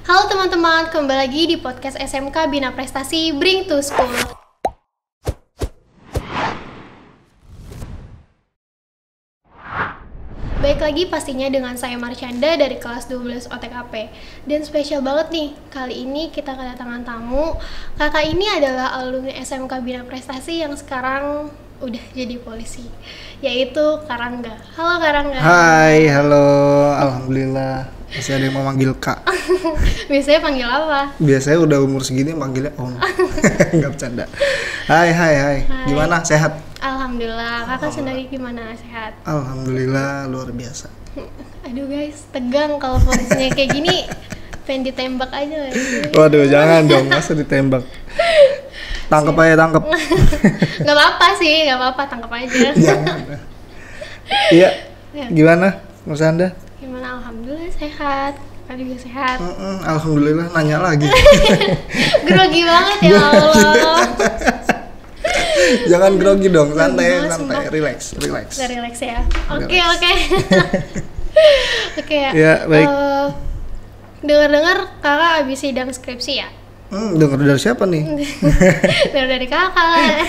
Halo teman-teman, kembali lagi di podcast SMK Bina Prestasi Bring to School. Baik lagi pastinya dengan saya Marchanda dari kelas 12 OTKP. Dan spesial banget nih, kali ini kita kedatangan tamu. Kakak ini adalah alumni SMK Bina Prestasi yang sekarang udah jadi polisi, yaitu Karangga. Halo Karangga. Hai, halo. Alhamdulillah masih ada yang mau manggil Kak. Biasanya panggil apa? Biasanya udah umur segini manggilnya Om. Enggak bercanda. Hai. Gimana? Sehat? Alhamdulillah. Kakak sendiri gimana? Sehat? Alhamdulillah, luar biasa. Aduh guys, tegang kalau posisinya kayak gini. Pengen ditembak aja. Waduh, jangan dong, masa ditembak. Tangkep aja, tangkep. Gak apa-apa sih, gak apa-apa, tangkap aja. Jangan. Iya. Gimana, Mas Anda? Gimana? Alhamdulillah sehat. Kakak juga sehat. Alhamdulillah, nanya lagi. Grogi banget ya Allah. Jangan grogi dong, santai, relax. Udah relax ya. Oke. Oke ya. Ya, baik. Dengar-dengar kakak habis sidang skripsi ya? Dengar dari siapa nih? Dari kakak.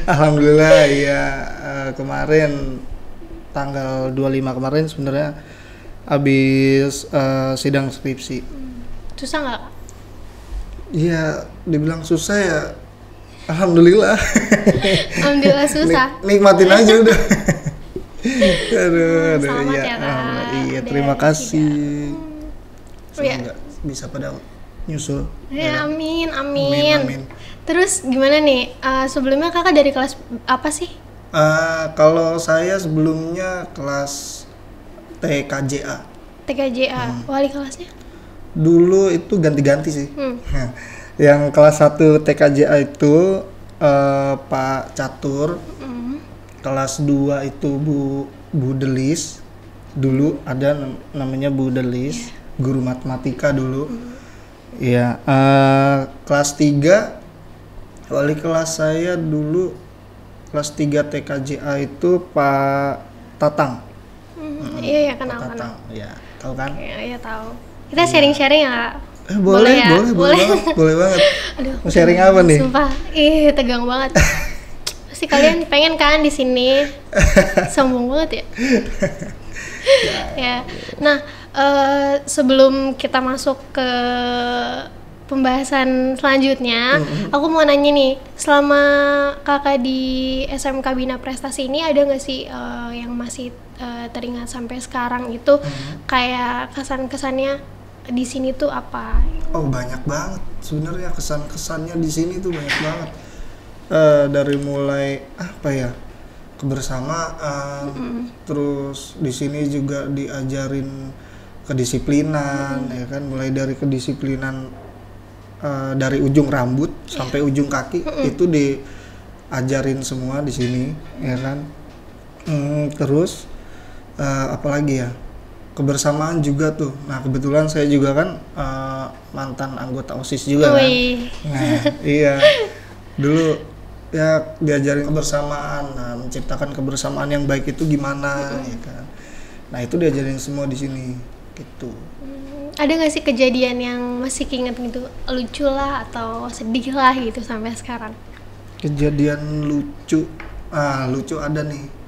Alhamdulillah ya, kemarin tanggal 25 kemarin sebenarnya habis sidang skripsi. Susah nggak? Iya, dibilang susah ya. Alhamdulillah. Alhamdulillah susah. Nikmatin aja udah. Aduh, selamat iya. ya, Kak. Iya, terima kasih. Iya. Semoga bisa pada nyusul. Ya, amin. Amin. Terus gimana nih? Sebelumnya kakak dari kelas apa sih? Kalau saya sebelumnya kelas TKJA. TKJA. Wali kelasnya? Dulu itu ganti-ganti sih. Yang kelas 1 TKJA itu Pak Catur. Kelas 2 itu Bu Delis. Dulu ada namanya Bu Delis, guru matematika dulu. Ya, kelas 3 wali kelas saya dulu kelas 3 TKJA itu Pak Tatang. Iya, kenal. Ya, tahu kan? Iya, tahu. Kita sharing-sharing ya. Boleh banget. Aduh, mau sharing apa nih? Sumpah, tegang banget. Pasti kalian pengen kan di sini. Sombong banget ya. Ya. Nah, sebelum kita masuk ke pembahasan selanjutnya, aku mau nanya nih, selama kakak di SMK Bina Prestasi ini ada nggak sih yang masih teringat sampai sekarang itu kayak kesan-kesannya di sini tuh apa? Oh, banyak banget sebenarnya kesan-kesannya di sini tuh banyak banget. Dari mulai apa ya, kebersamaan, terus di sini juga diajarin kedisiplinan, ya kan, mulai dari kedisiplinan dari ujung rambut sampai ujung kaki itu diajarin semua di sini, ya kan. Terus apalagi ya, kebersamaan juga tuh. Nah, kebetulan saya juga kan mantan anggota OSIS juga kan. Nah, iya. Dulu ya diajarin kebersamaan, menciptakan kebersamaan yang baik itu gimana, ya kan. Nah, itu diajarin semua di sini gitu. Ada nggak sih kejadian yang masih keinget gitu, lucu lah atau sedih lah gitu sampai sekarang? Kejadian lucu, lucu ada nih.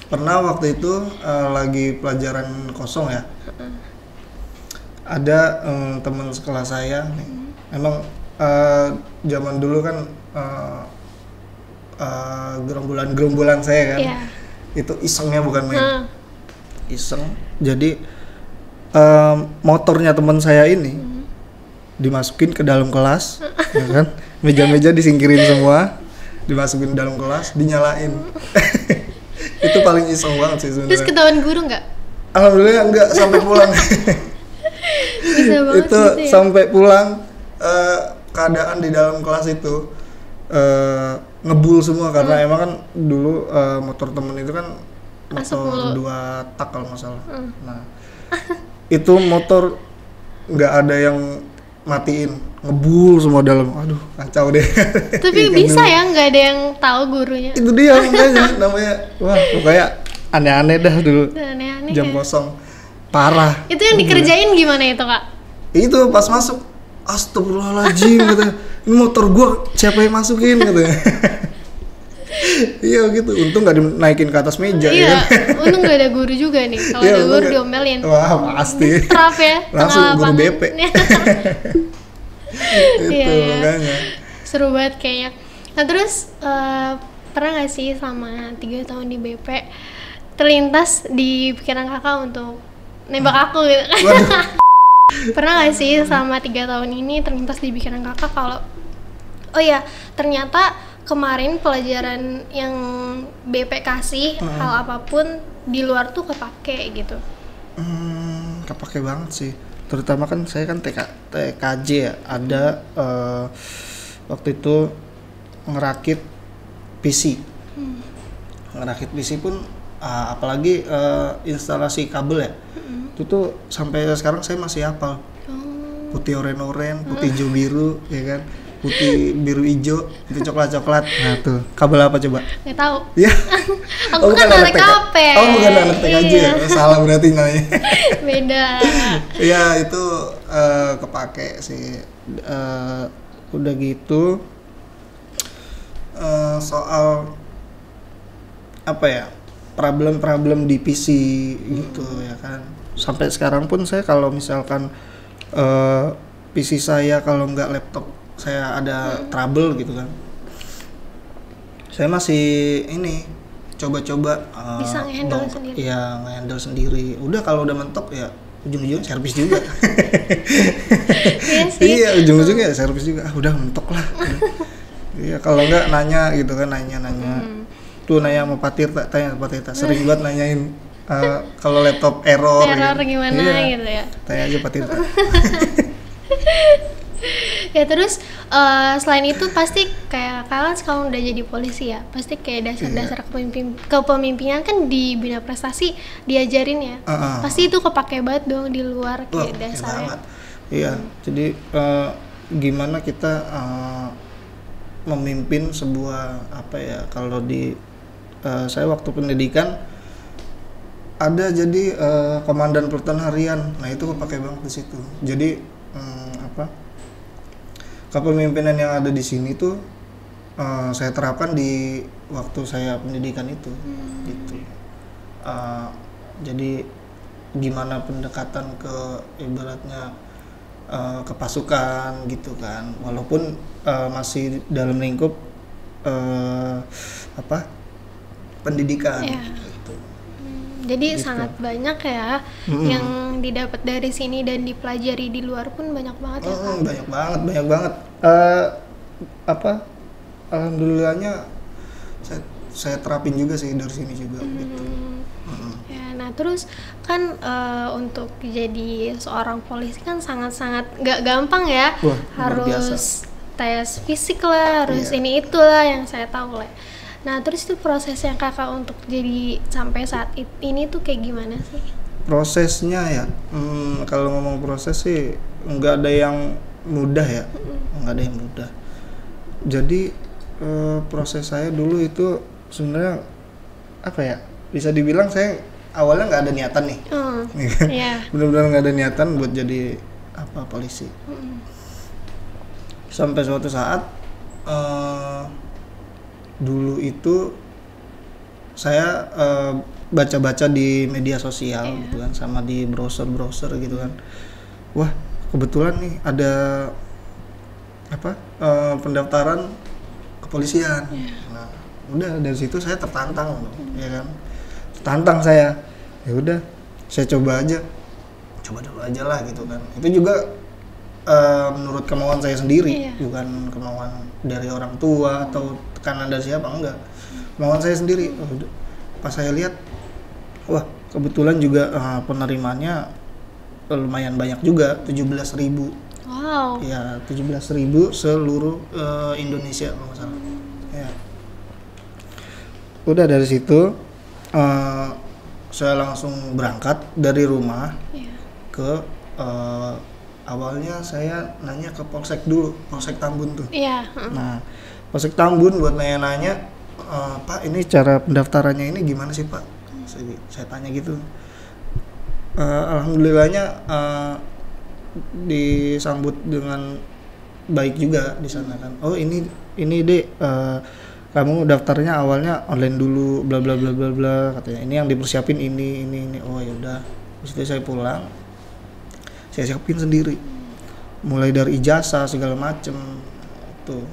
Pernah waktu itu lagi pelajaran kosong ya. Ada teman sekelas saya nih. Emang zaman dulu kan gerombolan saya kan. Itu isengnya bukan main. Iseng. Jadi motornya teman saya ini dimasukin ke dalam kelas, ya kan? Meja-meja disingkirin semua, dimasukin ke dalam kelas, dinyalain. Itu paling iseng banget sih sebenarnya. Terus ketahuan guru nggak? Alhamdulillah nggak, sampai pulang. Bisa banget itu gitu ya? Sampai pulang keadaan di dalam kelas itu ngebul semua karena emang kan dulu motor temen itu kan motor 2 tak kalau nggak salah. Nah, itu motor nggak ada yang matiin, ngebul semua dalam. Aduh, kacau deh. Tapi bisa ya, nggak ada yang tahu gurunya. Itu dia makanya namanya, wah pokoknya aneh-aneh dah dulu. Aneh-aneh jam ya. kosong parah. Itu yang dikerjain gimana itu, Kak? Itu pas masuk, astagfirullahaladzim katanya, ini motor gua siapa yang masukin katanya. Iya gitu, untung nggak dinaikin ke atas meja. Iya, ya. untung nggak ada guru juga nih. Kalau Iya, ada guru untung diomelin. Wah pasti. Trap ya. Langsung tengah guru lapangan. BP. Itu Iya, iya. makanya. Seru banget kayaknya. Nah terus pernah nggak sih selama 3 tahun di BP terlintas di pikiran kakak untuk nembak aku gitu kan? Waduh. Pernah nggak sih selama 3 tahun ini terlintas di pikiran kakak kalau oh ya ternyata kemarin pelajaran yang BP kasih hal apapun di luar tuh kepake gitu. Kepake banget sih. Terutama kan saya kan TKJ ya, ada waktu itu ngerakit PC. Ngerakit PC pun apalagi instalasi kabel ya. Itu tuh sampai sekarang saya masih hafal. Putih oren-oren, putih hijau biru, ya kan? Putih biru hijau, itu coklat-coklat. Nah tuh, kabel apa coba? Nggak tahu. Ya. Aku kan anak KP. Oh bukan anak TKJ ya? Salah berarti namanya. Beda. Ya itu kepake sih. Udah gitu soal apa ya, problem di PC gitu ya kan. Sampai sekarang pun saya kalau misalkan PC saya kalau nggak laptop saya ada trouble gitu kan, saya masih ini coba-coba bisa nge-handle sendiri. Iya, nge-handle sendiri. Udah kalau udah mentok ya ujung-ujungnya servis juga. Iya sih. Iya, ujung-ujungnya servis juga. Udah mentok lah. Iya, kalau enggak nanya gitu kan, nanya. Tuh nanya sama Pak Tirta, tanya sama Pak Tirta. Sering banget nanyain kalau laptop error Error gitu. gimana Iya, gitu ya. tanya aja Pak Tirta. Ya terus selain itu pasti kayak kalian sekarang udah jadi polisi ya, pasti kayak dasar-dasar kepemimpinan kan di Bina Prestasi diajarin ya. Pasti itu kepake banget dong di luar kayak dasarnya. Iya, jadi gimana kita memimpin sebuah apa ya, kalau di saya waktu pendidikan ada jadi komandan pertahanan harian. Nah itu kepake banget di situ. Jadi kepemimpinan yang ada di sini tuh saya terapkan di waktu saya pendidikan itu gitu. Jadi gimana pendekatan ke ibaratnya ke pasukan gitu kan, walaupun masih dalam lingkup pendidikan gitu. Jadi sangat banyak ya yang didapat dari sini dan dipelajari di luar pun banyak banget ya kan? Banyak banget. Alhamdulillahnya saya terapin juga sih dari sini juga gitu. Ya, nah terus kan untuk jadi seorang polisi kan sangat-sangat nggak gampang ya. Wah, harus tes fisik lah, harus ini itulah yang saya tahu lah. Nah terus itu prosesnya kakak untuk jadi sampai saat ini tuh kayak gimana sih? Prosesnya ya, kalau ngomong proses sih nggak ada yang mudah ya, nggak ada yang mudah. Jadi proses saya dulu itu sebenarnya apa ya, bisa dibilang saya awalnya nggak ada niatan nih, benar-benar nggak ada niatan buat jadi polisi. Sampai suatu saat dulu itu saya baca-baca di media sosial gitu kan, sama di browser gitu kan. Wah, kebetulan nih ada pendaftaran kepolisian. Nah, udah dari situ saya tertantang, ya kan. Tertantang saya. Ya udah, saya coba dulu aja lah gitu kan. Itu juga menurut kemauan saya sendiri, bukan kemauan dari orang tua atau tekanan dari siapa, enggak. Kemauan saya sendiri. Pas saya lihat, wah kebetulan juga penerimaannya lumayan banyak juga, 17.000. Wow. Ya 17.000 seluruh Indonesia kalau nggak salah. Ya. Udah dari situ saya langsung berangkat dari rumah ke awalnya saya nanya ke Polsek dulu, Polsek Tambun tuh. Nah, Polsek Tambun buat nanya-nanya, Pak ini cara pendaftarannya ini gimana sih Pak? Saya tanya gitu. Alhamdulillahnya disambut dengan baik juga di sana kan. Oh ini Dek, kamu daftarnya awalnya online dulu bla bla bla bla bla katanya. Ini yang dipersiapin ini. Oh ya udah. Terus itu saya pulang, saya siapin sendiri. Mulai dari ijazah segala macem tuh.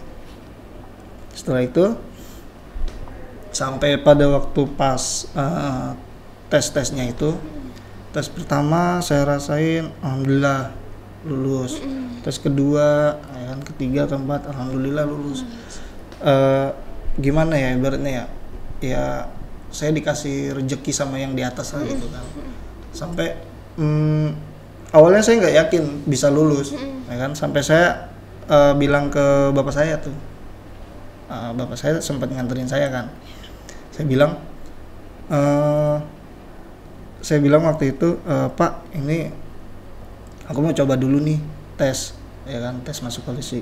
Setelah itu sampai pada waktu pas tes-tesnya itu, tes pertama saya rasain alhamdulillah lulus. Tes kedua, ya kan, ketiga, keempat, alhamdulillah lulus. Gimana ya ibaratnya ya saya dikasih rezeki sama yang di atas lah gitu kan. Sampai awalnya saya nggak yakin bisa lulus, ya kan. Sampai saya bilang ke bapak saya tuh, bapak saya sempat nganterin saya kan. Saya bilang waktu itu, Pak, ini aku mau coba dulu nih tes, ya kan, tes masuk polisi.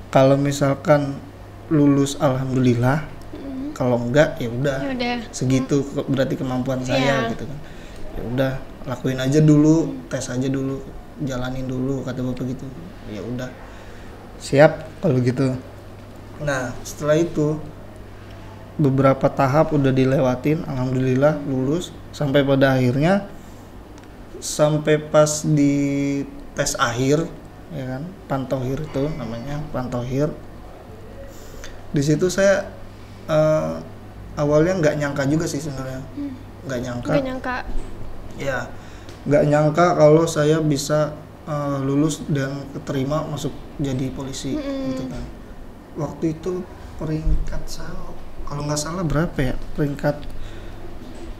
Kalau misalkan lulus alhamdulillah, kalau enggak ya udah segitu berarti kemampuan saya gitu kan. Ya udah lakuin aja dulu, tes aja dulu, jalanin dulu kata bapak gitu. Ya udah siap kalau gitu. Nah setelah itu beberapa tahap udah dilewatin, alhamdulillah lulus. Sampai pada akhirnya, sampai pas di tes akhir, ya kan, pantohir itu namanya, pantohir. Di situ saya awalnya nggak nyangka juga sih sebenarnya, nggak nyangka. Ya, nggak nyangka kalau saya bisa lulus dan keterima masuk jadi polisi gitu kan. Waktu itu peringkat kalau nggak salah berapa ya, peringkat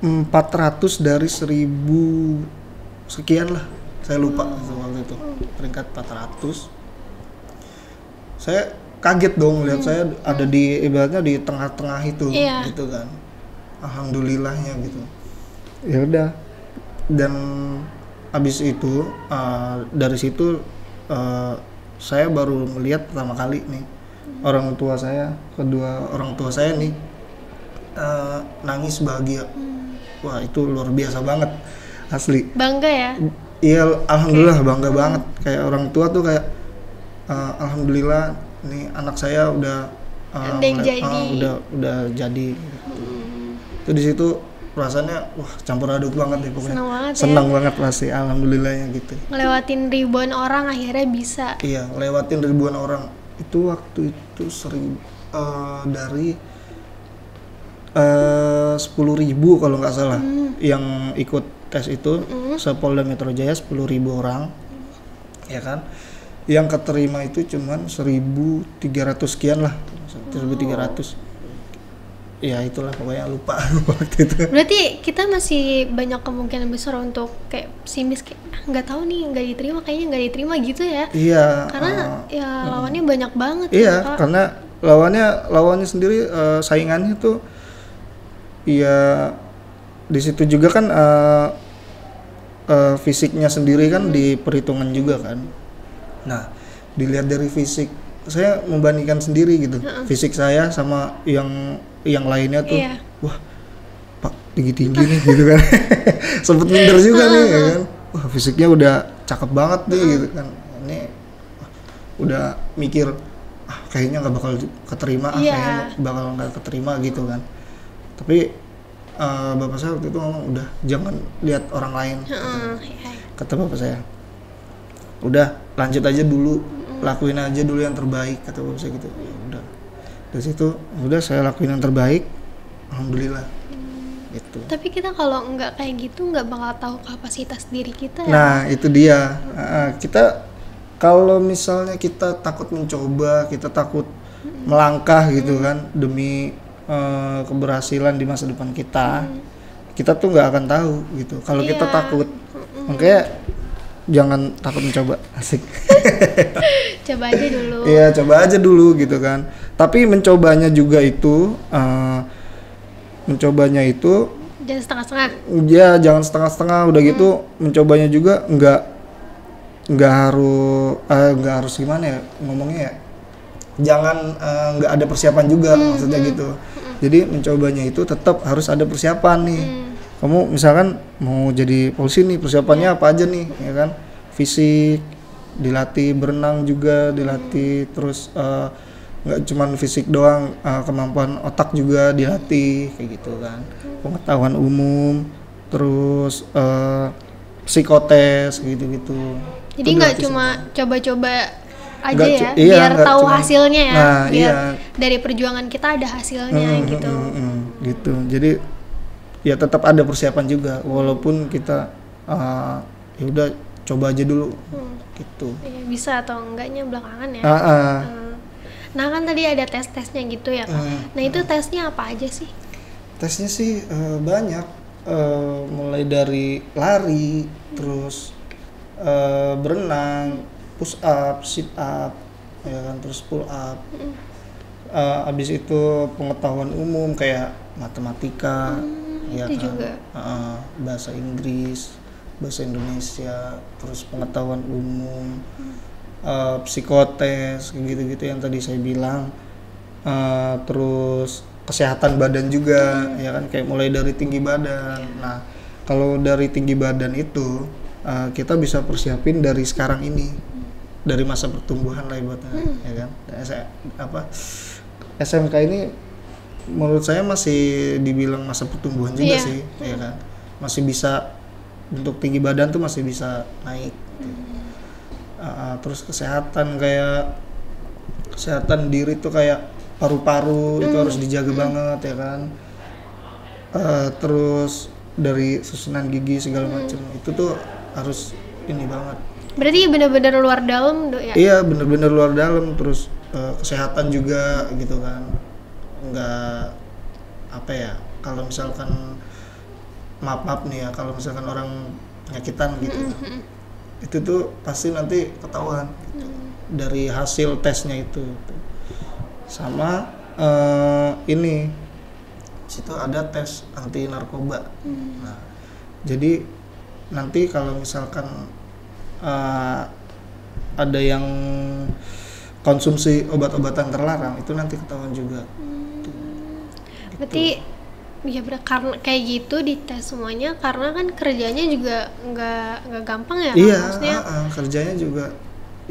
400 dari 1000 sekian lah, saya lupa waktu itu, peringkat 400. Saya kaget dong lihat saya ada di ibaratnya di tengah-tengah itu gitu kan. Alhamdulillahnya gitu. Ya udah. Dan habis itu dari situ saya baru melihat pertama kali nih kedua orang tua saya nih nangis bahagia. Wah, itu luar biasa banget asli. Bangga ya? Iya, alhamdulillah bangga banget. Kayak orang tua tuh kayak alhamdulillah nih anak saya udah udah jadi. Itu di situ perasaannya wah campur aduk banget deh pokoknya. Senang banget pasti, alhamdulillahnya gitu. Ngelewatin ribuan orang akhirnya bisa. Iya, ngelewatin ribuan orang. Itu waktu itu dari 10.000 kalau nggak salah yang ikut tes itu, Polda Metro Jaya 10.000 orang, ya kan. Yang keterima itu cuman 1.300 sekian lah, 1.300. Ya itulah pokoknya lupa waktu itu. Berarti kita masih banyak kemungkinan besar untuk kayak pesimis, kayak nggak tahu nih, nggak diterima gitu ya. Iya. Karena lawannya banyak banget. Iya, ya, karena lawannya sendiri saingannya tuh ya di situ juga kan fisiknya sendiri kan diperhitungkan juga kan. Nah, dilihat dari fisik, saya membandingkan sendiri gitu. Fisik saya sama yang lainnya tuh, wah, Pak tinggi-tinggi nih gitu kan. Sempet minder juga nih ya kan. Wah, fisiknya udah cakep banget nih gitu kan. Ini udah mikir kayaknya nggak bakal keterima, kayaknya bakal nggak keterima gitu kan. Tapi bapak saya waktu itu ngomong udah jangan lihat orang lain. Kata bapak saya, udah lanjut aja dulu, lakuin aja dulu yang terbaik, kata bapak saya gitu. Ya udah, dari situ udah saya lakuin yang terbaik, alhamdulillah. Gitu. Tapi kita kalau nggak kayak gitu nggak bakal tahu kapasitas diri kita. Nah itu dia, kita kalau misalnya kita takut mencoba, kita takut melangkah gitu kan demi keberhasilan di masa depan kita, kita tuh nggak akan tahu gitu. Kalau kita takut, makanya jangan takut mencoba, asik. Coba aja dulu. Iya, coba aja dulu gitu kan. Tapi mencobanya juga itu, mencobanya itu jangan setengah-setengah. Ya, jangan setengah-setengah. Udah gitu, mencobanya juga nggak harus gimana ya ngomongnya ya. Jangan nggak ada persiapan juga, maksudnya gitu. Jadi mencobanya itu tetap harus ada persiapan nih. Kamu misalkan mau jadi polisi nih, persiapannya apa aja nih, ya kan? Fisik, dilatih berenang juga, dilatih terus nggak cuman fisik doang, kemampuan otak juga dilatih kayak gitu kan, pengetahuan umum, terus psikotes gitu-gitu. Jadi Itu nggak dilatih cuma semua. coba-coba aja Nggak ya, iya, biar nggak tahu cuma- hasilnya ya, Nah, biar iya. dari perjuangan kita ada hasilnya gitu. Gitu. Jadi ya tetap ada persiapan juga, walaupun kita ya udah coba aja dulu gitu. Iya, bisa atau enggaknya belakangan ya. Ah, ah. Nah kan tadi ada tes-tesnya gitu ya Kak. Nah itu tesnya apa aja sih? Tesnya sih banyak, mulai dari lari, terus berenang, push up, sit up, ya kan, terus pull up. Abis itu pengetahuan umum kayak matematika, ya itu kan, juga. bahasa Inggris, bahasa Indonesia, terus pengetahuan umum, psikotes, gitu-gitu yang tadi saya bilang. Terus kesehatan badan juga, ya kan, kayak mulai dari tinggi badan. Nah, kalau dari tinggi badan itu kita bisa persiapin dari sekarang ini, dari masa pertumbuhan lah ibaratnya, ya kan. SMK ini menurut saya masih dibilang masa pertumbuhan juga Iya. sih, ya kan. Masih bisa, untuk tinggi badan tuh masih bisa naik. Terus kesehatan, kayak kesehatan diri tuh kayak paru-paru itu harus dijaga banget, ya kan. Terus dari susunan gigi segala macam itu tuh harus ini banget. Berarti benar-benar luar dalam ya? Iya, bener-bener luar dalam. Terus kesehatan juga gitu kan, nggak apa ya, kalau misalkan maaf nih ya, kalau misalkan orang penyakitan gitu, itu tuh pasti nanti ketahuan gitu, dari hasil tesnya itu. Sama ini, situ ada tes anti narkoba. Nah, jadi nanti kalau misalkan ada yang konsumsi obat-obatan terlarang, itu nanti ketahuan juga. Berarti ya karena kayak gitu dites semuanya, karena kan kerjanya juga nggak gampang ya Kak? Iya, Maksudnya kerjanya juga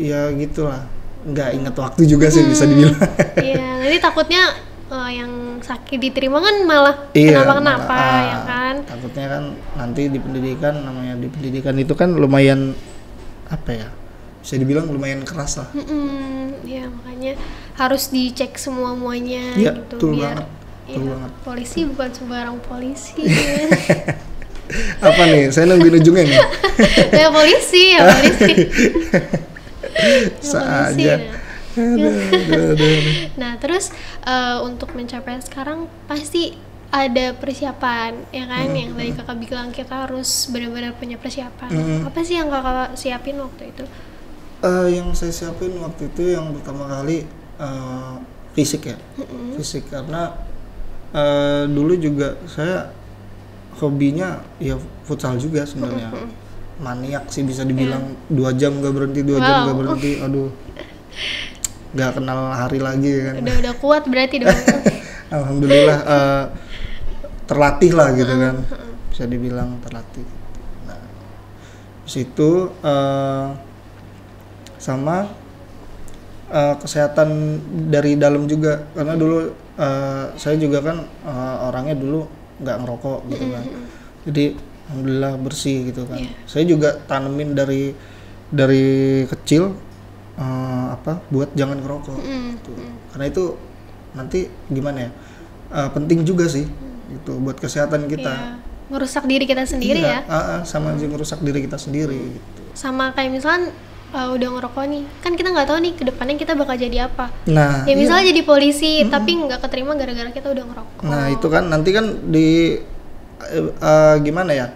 ya gitulah, nggak inget waktu juga sih bisa dibilang. iya, nanti takutnya yang sakit diterima kan malah Iya, kenapa-kenapa malah, ya kan. takutnya kan nanti di pendidikan, namanya di pendidikan itu kan lumayan apa ya, bisa dibilang lumayan keras lah. Ya makanya harus dicek semua-muanya Iya, gitu, betul biar banget, ya, betul banget. polisi bukan sembarang polisi. Apa nih, saya nungguin ujungnya nih. Ya polisi, ya polisi. Saja. Aduh. Nah terus untuk mencapai sekarang pasti ada persiapan ya kan, yang tadi kakak bilang kita harus benar-benar punya persiapan. Apa sih yang kakak siapin waktu itu? Yang saya siapin waktu itu yang pertama kali fisik ya, fisik, karena dulu juga saya hobinya ya futsal juga sebenarnya. Maniak sih bisa dibilang, 2 jam nggak berhenti, 2 jam nggak berhenti, aduh, nggak kenal hari lagi kan. Udah kuat berarti dong. Alhamdulillah terlatih lah gitu kan, bisa dibilang terlatih. Nah, di situ sama kesehatan dari dalam juga, karena dulu saya juga kan orangnya dulu nggak ngerokok gitu kan, jadi alhamdulillah bersih gitu kan. Saya juga tanemin dari kecil buat jangan ngerokok gitu. Karena itu nanti gimana ya, penting juga sih itu buat kesehatan kita. Iya. Merusak diri kita sendiri Iya, ya. sama aja ngerusak diri kita sendiri gitu. Sama kayak misalkan udah ngerokok nih, kan kita nggak tahu nih kedepannya kita bakal jadi apa. Nah, Ya misalnya jadi polisi, tapi nggak keterima gara-gara kita udah ngerokok. nah itu kan nanti kan di gimana ya,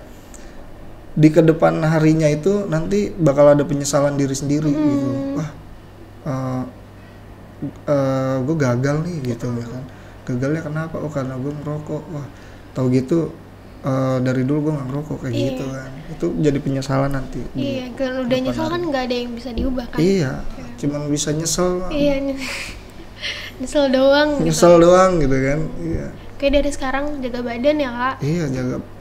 di kedepan harinya itu nanti bakal ada penyesalan diri sendiri gitu. Wah, gue gagal nih gitu ya kan. Gagalnya kenapa? Oh karena gue ngerokok. Wah, tahu gitu dari dulu gue nggak ngerokok kayak gitu kan. Itu jadi penyesalan nanti. Iya, kalau udah nyesel kan nggak ada yang bisa diubah kan. Iya, cuman bisa nyesel. Iya, nyesel doang. Nyesel doang gitu kan. Iya. Kayak dari sekarang jaga badan ya kak. Iya,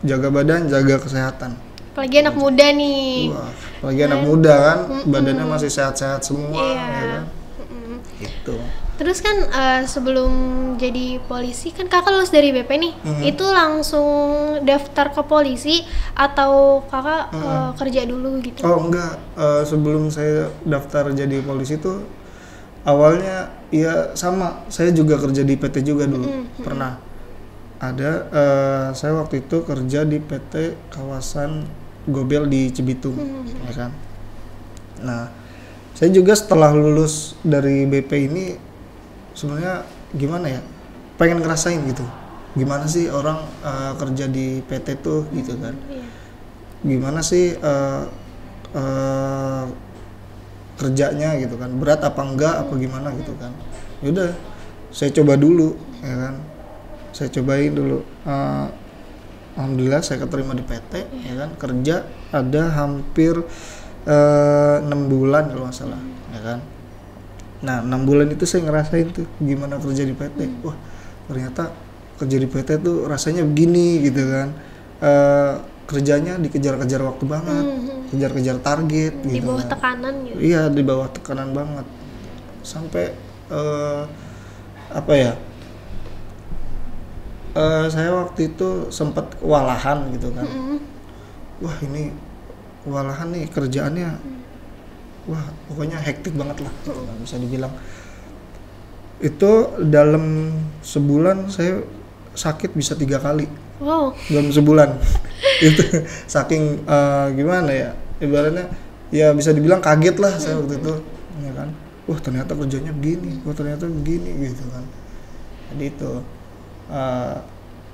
jaga badan, jaga kesehatan. Apalagi anak muda nih. Wah, apalagi anak muda kan, badannya masih sehat-sehat semua, Iya. ya kan? Gitu. Terus kan sebelum jadi polisi kan kakak lulus dari BP nih, itu langsung daftar ke polisi atau kakak kerja dulu gitu? Oh enggak, sebelum saya daftar jadi polisi tuh awalnya ya sama, saya juga kerja di PT juga dulu, pernah. Ada, saya waktu itu kerja di PT Kawasan Gobel di Cibitung, ya kan. Nah, saya juga setelah lulus dari BP ini sebenarnya gimana ya, pengen ngerasain gitu, gimana sih orang kerja di PT tuh gitu kan. Gimana sih kerjanya gitu kan, berat apa enggak apa gimana gitu kan. Yaudah, saya coba dulu, ya kan, saya cobain dulu. Alhamdulillah saya keterima di PT, ya kan, kerja ada hampir 6 bulan kalau nggak salah, ya kan. Nah 6 bulan itu saya ngerasain tuh gimana kerja di PT. Wah ternyata kerja di PT tuh rasanya begini gitu kan. Kerjanya dikejar-kejar waktu banget, kejar-kejar target Di gitu bawah kan. tekanan gitu. Iya, di bawah tekanan banget. Sampai apa ya? Saya waktu itu sempat kewalahan gitu kan. Wah, ini kewalahan nih kerjaannya. Wah, pokoknya hektik banget lah gitu kan, bisa dibilang. Itu dalam sebulan saya sakit bisa 3 kali. Wow. Dalam sebulan. Itu saking gimana ya, ibaratnya ya bisa dibilang kaget lah saya waktu itu, ya kan. Wah ternyata kerjanya begini, wah ternyata begini gitu kan. Jadi itu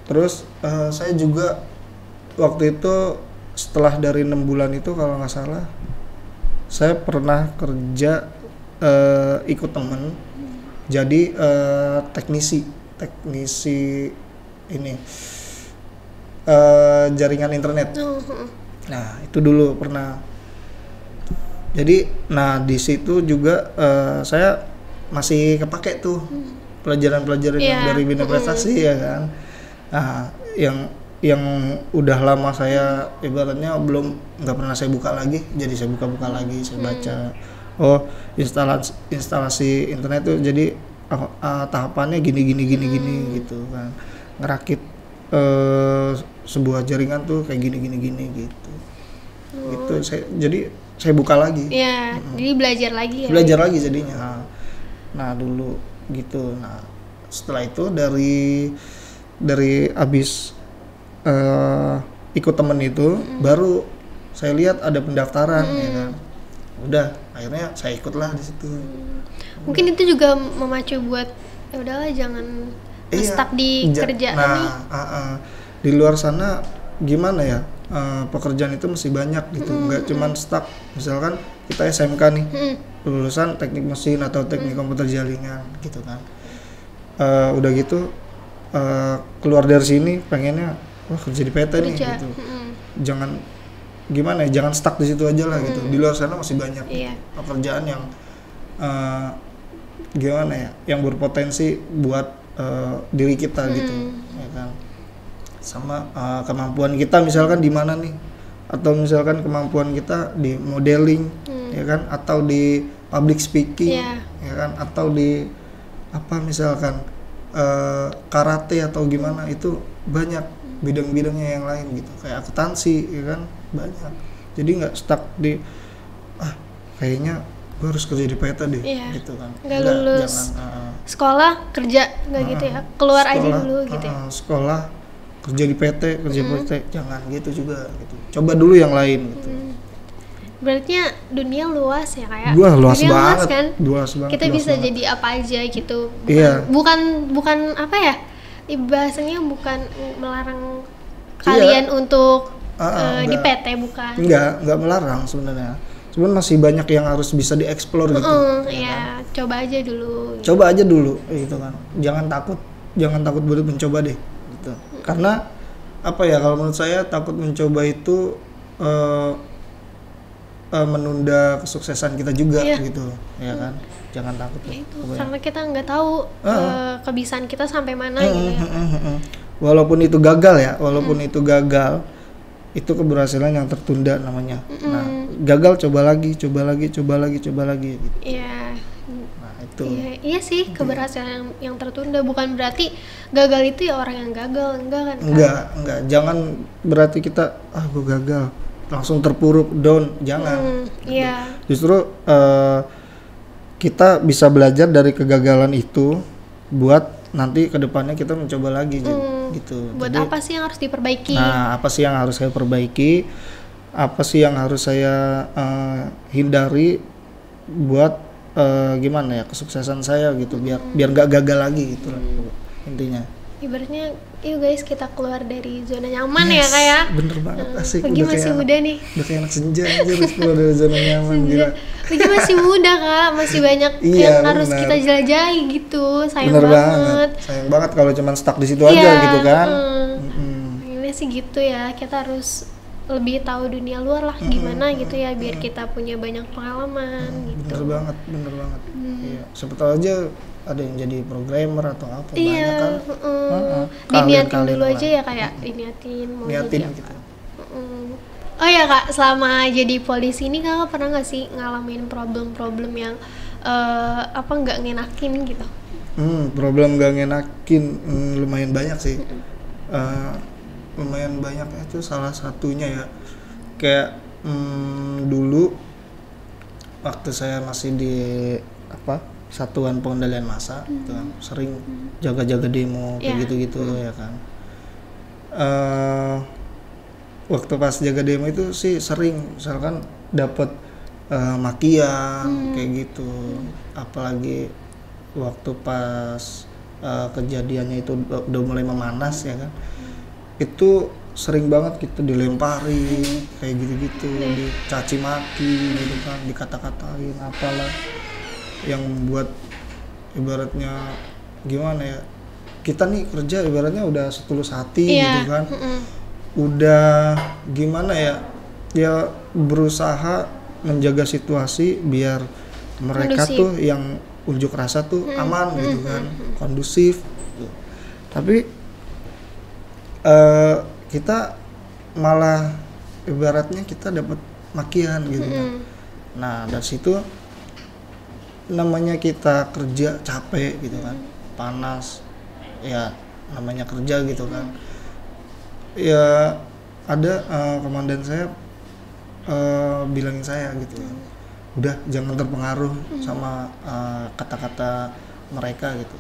terus saya juga waktu itu setelah dari 6 bulan itu kalau nggak salah saya pernah kerja ikut temen jadi teknisi ini jaringan internet. Nah itu dulu pernah. Jadi, nah di situ juga saya masih kepake tuh pelajaran-pelajaran yang dari bina prestasi, ya kan. Nah yang udah lama saya ibaratnya nggak pernah saya buka lagi, jadi saya buka lagi, saya baca. Oh instalasi internet tuh jadi tahapannya gini gitu kan. Ngerakit sebuah jaringan tuh kayak gini gitu. Gitu saya buka lagi. Iya, jadi belajar lagi ya. Belajar lagi jadinya. Nah, dulu gitu. Nah, setelah itu dari abis ikut temen itu baru saya lihat ada pendaftaran, ya kan. Udah, akhirnya saya ikutlah di situ. Mungkin itu juga memacu buat ya udahlah jangan stuck di kerjaan nih. Di luar sana gimana ya? Pekerjaan itu masih banyak gitu, nggak cuman stuck. Misalkan kita SMK nih, lulusan teknik mesin atau teknik komputer jaringan gitu kan. Udah gitu keluar dari sini pengennya wah kerja di PT nih gitu. Jangan gimana ya, jangan stuck di situ aja lah gitu. Di luar sana masih banyak pekerjaan yang gimana ya, yang berpotensi buat diri kita gitu, ya kan. Sama kemampuan kita misalkan di mana nih, atau misalkan kemampuan kita di modeling, ya kan, atau di public speaking, ya kan, atau di apa misalkan karate atau gimana, itu banyak bidang-bidangnya yang lain gitu, kayak akuntansi, ya kan, banyak. Jadi nggak stuck di kayaknya gue harus kerja di PT deh, gitu kan. Nggak lulus sekolah kerja nggak gitu ya, keluar aja dulu gitu ya. Sekolah kerja di PT, jangan gitu juga gitu. Coba dulu yang lain gitu. Berarti dunia luas ya kayak. Luas dunia banget kan. Luas banget. Kita bisa banget. jadi apa aja gitu. Bukan Apa ya? Bahasanya bukan melarang kalian untuk di PT, bukan. Enggak melarang sebenarnya. Cuman masih banyak yang harus bisa dieksplor gitu. Kan? Coba aja dulu. Coba aja dulu gitu kan. Jangan takut buat mencoba deh. Gitu. Karena apa ya, kalau menurut saya takut mencoba itu menunda kesuksesan kita juga gitu, ya kan. Jangan takut ya, itu karena kita nggak tahu kebisaan kita sampai mana gitu ya. Walaupun itu gagal, itu keberhasilan yang tertunda namanya. Nah, gagal coba lagi gitu. Iya. Nah, itu. Iya sih, keberhasilan yang tertunda bukan berarti gagal itu ya orang yang gagal, enggak kan? Enggak. Jangan berarti kita gue gagal langsung terpuruk down, jangan. Iya. Justru kita bisa belajar dari kegagalan itu buat nanti kedepannya kita mencoba lagi gitu. Buat Jadi, apa sih yang harus diperbaiki? Nah, apa sih yang harus saya perbaiki? Apa sih yang harus saya hindari buat gimana ya kesuksesan saya gitu, biar nggak gagal lagi gitu lah intinya. Ibaratnya, yuk guys kita keluar dari zona nyaman ya kayak. Bener banget, asik. Pagi masih muda nih. Udah kayak anak senja aja harus keluar dari zona nyaman gila. Pagi masih muda kak, masih banyak yang harus kita jelajahi gitu. Sayang banget. Sayang banget kalau cuma stuck di situ aja gitu kan. Ini sih gitu ya, kita harus lebih tahu dunia luar lah gimana gitu ya, biar kita punya banyak pengalaman gitu. Bener banget. Iya, siapa tahu aja ada yang jadi programmer atau apa, banyak kan. Diniatin dulu aja ya, kayak diniatin mau jadi apa. Gitu. Oh ya kak, selama jadi polisi ini kakak pernah nggak sih ngalamin problem-problem yang nggak ngenakin gitu? Problem nggak ngenakin lumayan banyak sih. Lumayan banyak, itu salah satunya ya. Kayak dulu waktu saya masih di Satuan Pengendalian Massa gitu kan, sering jaga-jaga demo kayak gitu-gitu ya kan. Waktu pas jaga demo itu sih sering misalkan dapat makian kayak gitu. Apalagi waktu pas kejadiannya itu udah mulai memanas ya kan. Itu sering banget gitu dilempari kayak gitu-gitu, dicaci maki gitu kan, dikata-katain apalah, yang membuat ibaratnya gimana ya, kita nih kerja ibaratnya udah setulus hati gitu kan, udah gimana ya berusaha menjaga situasi biar mereka kondusif. Tuh yang unjuk rasa tuh aman gitu kan, kondusif gitu. Tapi kita malah ibaratnya kita dapat makian gitu kan. Nah dari situ namanya kita kerja capek gitu kan, panas ya, namanya kerja gitu kan ya. Ada komandan saya bilangin saya gitu kan, udah jangan terpengaruh sama kata-kata mereka gitu,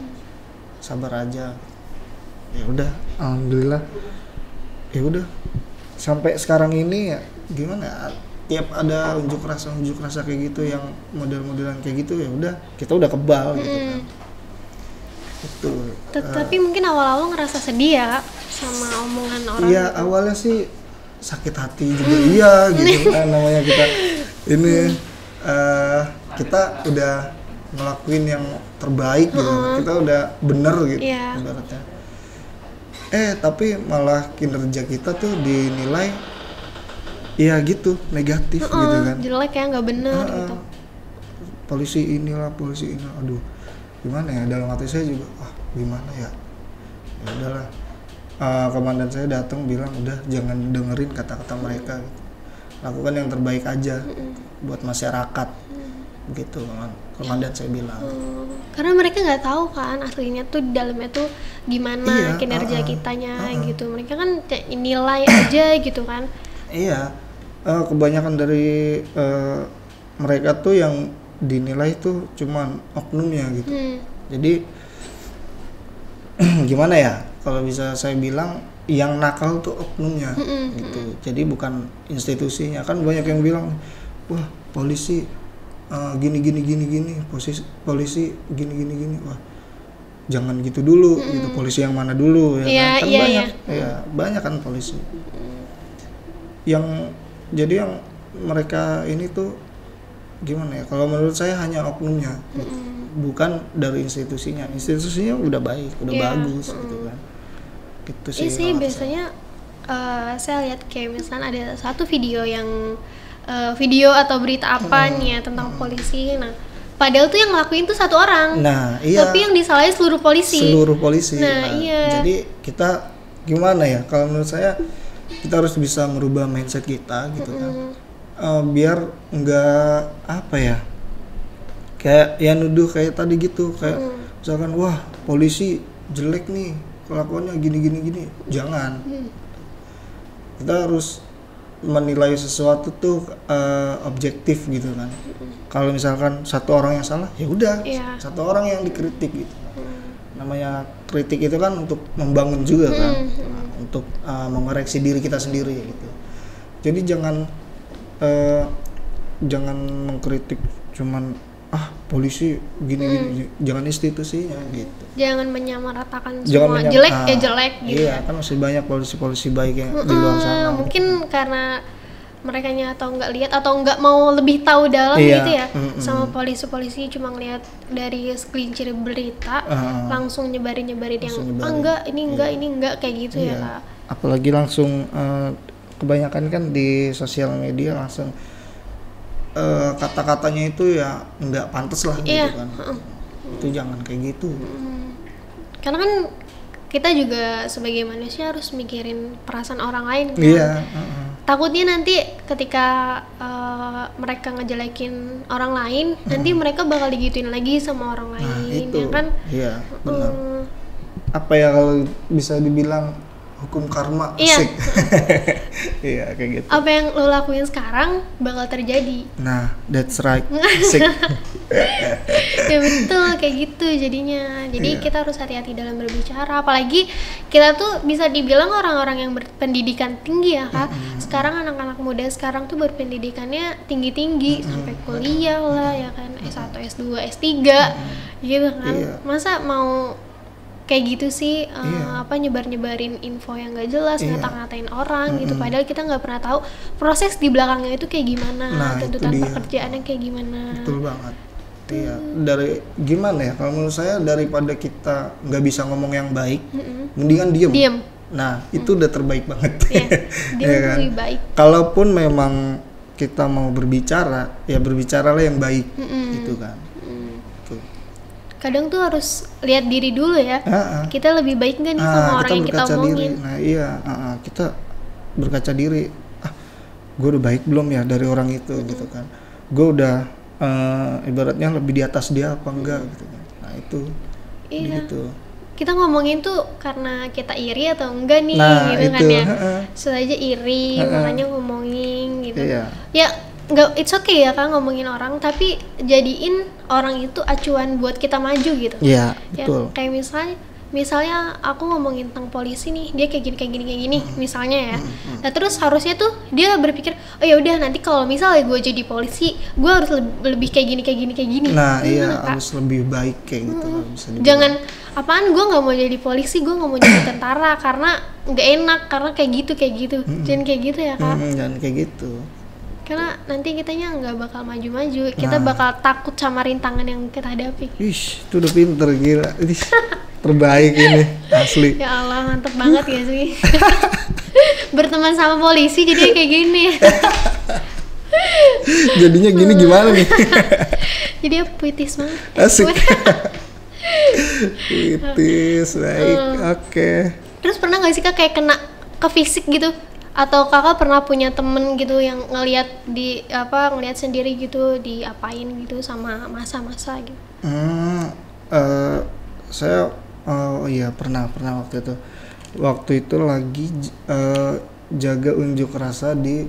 sabar aja. Ya udah, alhamdulillah ya udah sampai sekarang ini ya gimana, tiap ada unjuk rasa kayak gitu yang model-modelan kayak gitu, ya udah kita udah kebal gitu kan. Itu. Tapi mungkin awal-awal ngerasa sedih ya sama omongan orang. Iya gitu. Awalnya sih sakit hati juga iya gitu kan, namanya kita ini kita udah ngelakuin yang terbaik gitu, kita udah bener gitu ibaratnya. Tapi malah kinerja kita tuh dinilai ya gitu, negatif gitu kan, jelek ya, nggak bener gitu. Polisi ini, aduh gimana ya, dalam hati saya juga gimana ya udahlah. Komandan saya datang bilang udah jangan dengerin kata-kata mereka gitu, lakukan yang terbaik aja buat masyarakat gitu kan, komandan saya bilang. Karena mereka nggak tahu kan aslinya tuh di dalamnya tuh gimana kinerja kitanya gitu, mereka kan nilai aja gitu kan. Iya, kebanyakan dari mereka tuh yang dinilai tuh cuman oknumnya gitu. Jadi gimana ya, kalau bisa saya bilang yang nakal tuh oknumnya gitu. Jadi bukan institusinya. Kan banyak yang bilang, wah polisi gini, polisi gini. Wah jangan gitu dulu gitu, polisi yang mana dulu ya kan? Banyak banyak kan polisi yang jadi yang mereka ini tuh gimana ya, kalau menurut saya hanya oknumnya gitu. Bukan dari institusinya udah baik, udah bagus gitu kan. Gitu sih. Iya sih biasanya saya lihat kayak misalnya ada satu video yang video atau berita apa nih ya tentang polisi. Nah, padahal tuh yang ngelakuin tuh satu orang. Nah, iya. Tapi yang disalahin seluruh polisi. Nah, iya. Jadi kita gimana ya? Kalau menurut saya kita harus bisa merubah mindset kita gitu kan. Biar nggak apa ya, kayak ya nuduh kayak tadi gitu, kayak misalkan wah polisi jelek nih kelakuannya gini, jangan. Kita harus menilai sesuatu tuh objektif gitu kan. Kalau misalkan satu orang yang salah, ya udah satu orang yang dikritik gitu. Namanya kritik itu kan untuk membangun juga kan, untuk mengoreksi diri kita sendiri gitu. Jadi jangan mengkritik cuman polisi gini, jangan institusinya gitu. Jangan menyamaratakan semua jelek ya jelek gitu. Iya, kan masih banyak polisi baik yang di luar sana. Mungkin karena merekanya atau nggak lihat atau nggak mau lebih tahu dalam gitu ya, sama polisi cuma ngelihat dari sekelincir berita langsung nyebarin yang enggak ini enggak kayak gitu ya Kak. Apalagi langsung kebanyakan kan di sosial media langsung kata-katanya itu ya nggak pantas lah gitu kan. Itu jangan kayak gitu. Karena kan kita juga sebagai manusia harus mikirin perasaan orang lain kan. Takutnya nanti ketika mereka ngejelekin orang lain, nanti mereka bakal digituin lagi sama orang lain, itu. ya kan? Iya, benar. Apa ya kalau bisa dibilang hukum karma, asik. Iya, kayak gitu. Apa yang lo lakuin sekarang bakal terjadi. Nah, that's right. Asik. Ya betul, kayak gitu jadinya. Jadi kita harus hati-hati dalam berbicara. Apalagi kita tuh bisa dibilang orang-orang yang berpendidikan tinggi ya Kak. Sekarang anak-anak muda sekarang tuh berpendidikannya tinggi-tinggi, sampai kuliah lah ya kan, S1, S2, S3 gitu kan. Masa mau kayak gitu sih, nyebar-nyebarin info yang gak jelas, ngata-ngatain orang gitu, padahal kita nggak pernah tahu proses di belakangnya itu kayak gimana, tuntutan pekerjaannya kayak gimana. Betul banget. Iya, dari gimana ya, kalau menurut saya daripada kita nggak bisa ngomong yang baik, mendingan diem. Nah, itu udah terbaik banget. Diem kan? Lebih baik. Kalaupun memang kita mau berbicara, ya berbicaralah yang baik, gitu kan. Kadang tuh harus lihat diri dulu ya. Kita lebih baik nggak nih sama orang yang kita omongin. Diri. Nah iya, kita berkaca diri. Gue udah baik belum ya dari orang itu gitu kan. Gue udah ibaratnya lebih di atas dia apa enggak gitu kan. Nah itu gitu. Kita ngomongin tuh karena kita iri atau enggak nih gitu kan ya. Sengaja iri, makanya ngomongin gitu. Ya nggak, it's okay ya kan ngomongin orang, tapi jadiin orang itu acuan buat kita maju gitu. Iya, betul. Ya, kayak misalnya aku ngomongin tentang polisi nih, dia kayak gini misalnya ya. Nah terus harusnya tuh dia berpikir, oh ya udah nanti kalau misalnya gue jadi polisi, gue harus lebih kayak gini. Nah iya, harus lebih baik kayak gitu. Bisa jangan apaan gue nggak mau jadi polisi, gue nggak mau jadi tentara karena nggak enak, karena kayak gitu. Jangan kayak gitu ya Kak. Jangan kayak gitu. Karena nanti kitanya nggak bakal maju-maju, kita bakal takut sama rintangan yang kita hadapi. Itu udah pinter, gila. Terbaik ini, asli. Ya Allah, mantep banget ya sih. Berteman sama polisi jadi kayak gini. Jadinya gini gimana nih? Jadi puitis banget. Asik. Puitis, baik, oke. Terus pernah nggak sih Kak kayak kena ke fisik gitu? Atau Kakak pernah punya temen gitu yang ngelihat sendiri gitu diapain gitu sama masa-masa gitu? Saya pernah waktu itu lagi jaga unjuk rasa di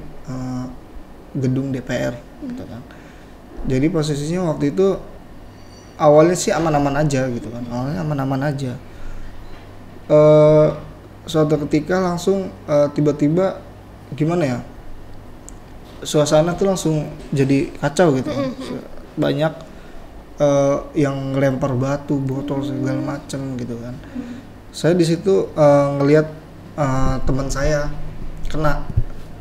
gedung DPR gitu kan. Jadi posisinya waktu itu awalnya sih aman-aman aja gitu kan, suatu ketika langsung tiba-tiba gimana ya, suasana tuh langsung jadi kacau gitu. Banyak yang ngelempar batu, botol segala macem gitu kan. Saya di situ ngelihat teman saya kena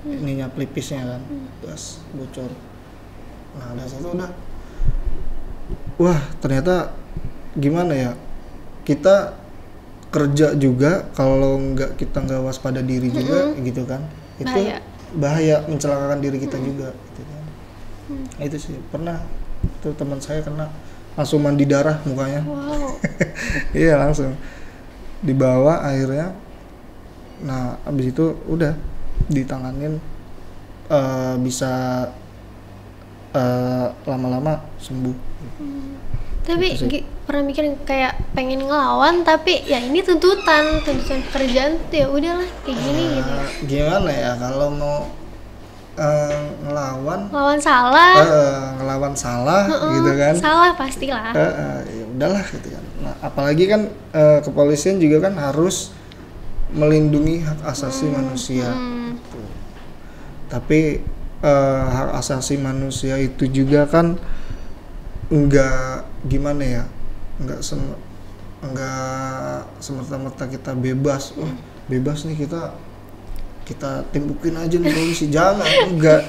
ininya, pelipisnya kan, gas bocor. Nah dari situ udah, wah ternyata gimana ya, kita kerja juga kalau kita nggak waspada diri juga gitu kan, itu bahaya mencelakakan diri kita juga gitu kan. Itu sih pernah tuh teman saya kena, langsung mandi darah mukanya. Wow. Iya langsung dibawa akhirnya. Nah abis itu udah ditanganin bisa lama-lama sembuh. Tapi Gitu sih. pernah mikir kayak pengen ngelawan tapi ya ini tuntutan pekerjaan tuh ya udahlah kayak gini gitu. Gimana ya kalau mau ngelawan Lawan salah, ngelawan salah gitu kan, salah pastilah. ya udahlah gitu kan. Nah apalagi kan kepolisian juga kan harus melindungi hak asasi manusia gitu. Tapi hak asasi manusia itu juga kan enggak gimana ya, enggak semerta-merta kita bebas. Bebas nih kita timbukin aja nih polisi, jangan, enggak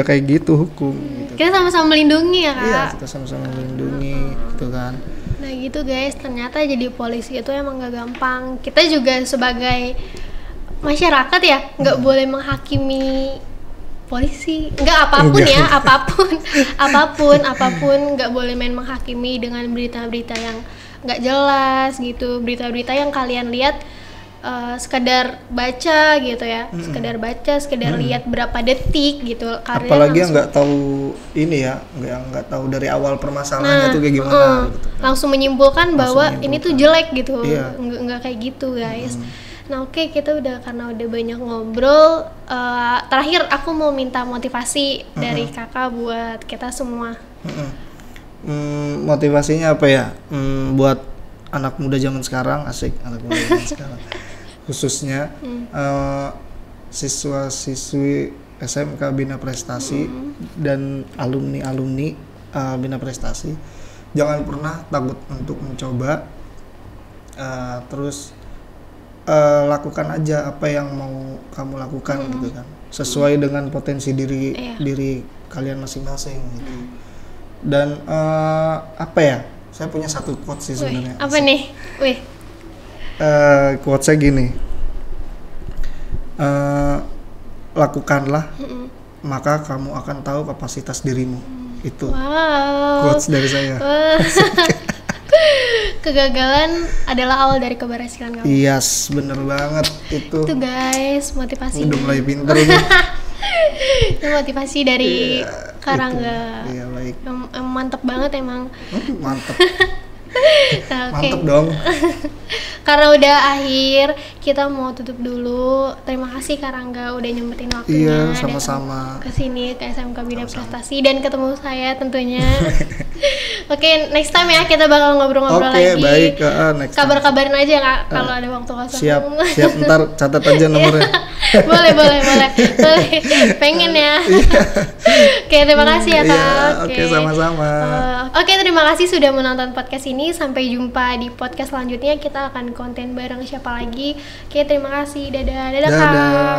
kayak gitu hukum gitu. Kita sama-sama melindungi ya kak. Iya, kita sama-sama melindungi gitu kan. Nah gitu guys, ternyata jadi polisi itu emang gak gampang. Kita juga sebagai masyarakat ya nggak boleh menghakimi polisi, nggak apapun Enggak. ya, apapun nggak boleh main menghakimi dengan berita-berita yang nggak jelas gitu, berita-berita yang kalian lihat sekedar baca gitu ya, sekedar lihat berapa detik gitu. Kalian Apalagi yang langsung- nggak tahu ini ya, nggak tahu dari awal permasalahannya tuh kayak gimana gitu. langsung menyimpulkan bahwa ini tuh jelek gitu. Iya. Nggak kayak gitu guys. Nah oke, kita karena udah banyak ngobrol, terakhir aku mau minta motivasi dari kakak buat kita semua. Motivasinya apa ya? Buat anak muda zaman sekarang, asik anak muda zaman sekarang. Khususnya siswa-siswi SMK Bina Prestasi dan alumni-alumni Bina Prestasi, jangan pernah takut untuk mencoba, terus lakukan aja apa yang mau kamu lakukan gitu kan, sesuai dengan potensi diri kalian masing-masing gitu. Dan apa ya, saya punya satu quote sih Wih, sebenarnya. apa nih? Wih, Quote-nya gini, lakukanlah maka kamu akan tahu kapasitas dirimu. Itu wow. quotes dari saya. Wah. Kegagalan adalah awal dari keberhasilan kamu. Yes, bener banget itu. Itu guys, motivasi. Udah mulai pinter nih. Itu motivasi dari Karangga. Iya baik. Mantep banget emang. Mantep. Nah, oke. Mantep dong. Karena udah akhir, kita mau tutup dulu. Terima kasih Karangga udah nyempetin waktunya. Iya, sama-sama. Ke sini ke SMK Bina Prestasi dan ketemu saya tentunya. Oke, next time ya kita bakal ngobrol-ngobrol lagi. Oke, baik. Next time. Kabar-kabarin aja Kak kalau ada waktu kosong. Siap, ntar catat aja nomornya. boleh. Pengen ya. Oke, terima kasih ya Kak. Iya, oke, sama-sama. Oke, terima kasih sudah menonton podcast ini. Sampai jumpa di podcast selanjutnya. Kita akan konten bareng siapa lagi. Oke, terima kasih. Dadah Kak. Dadah.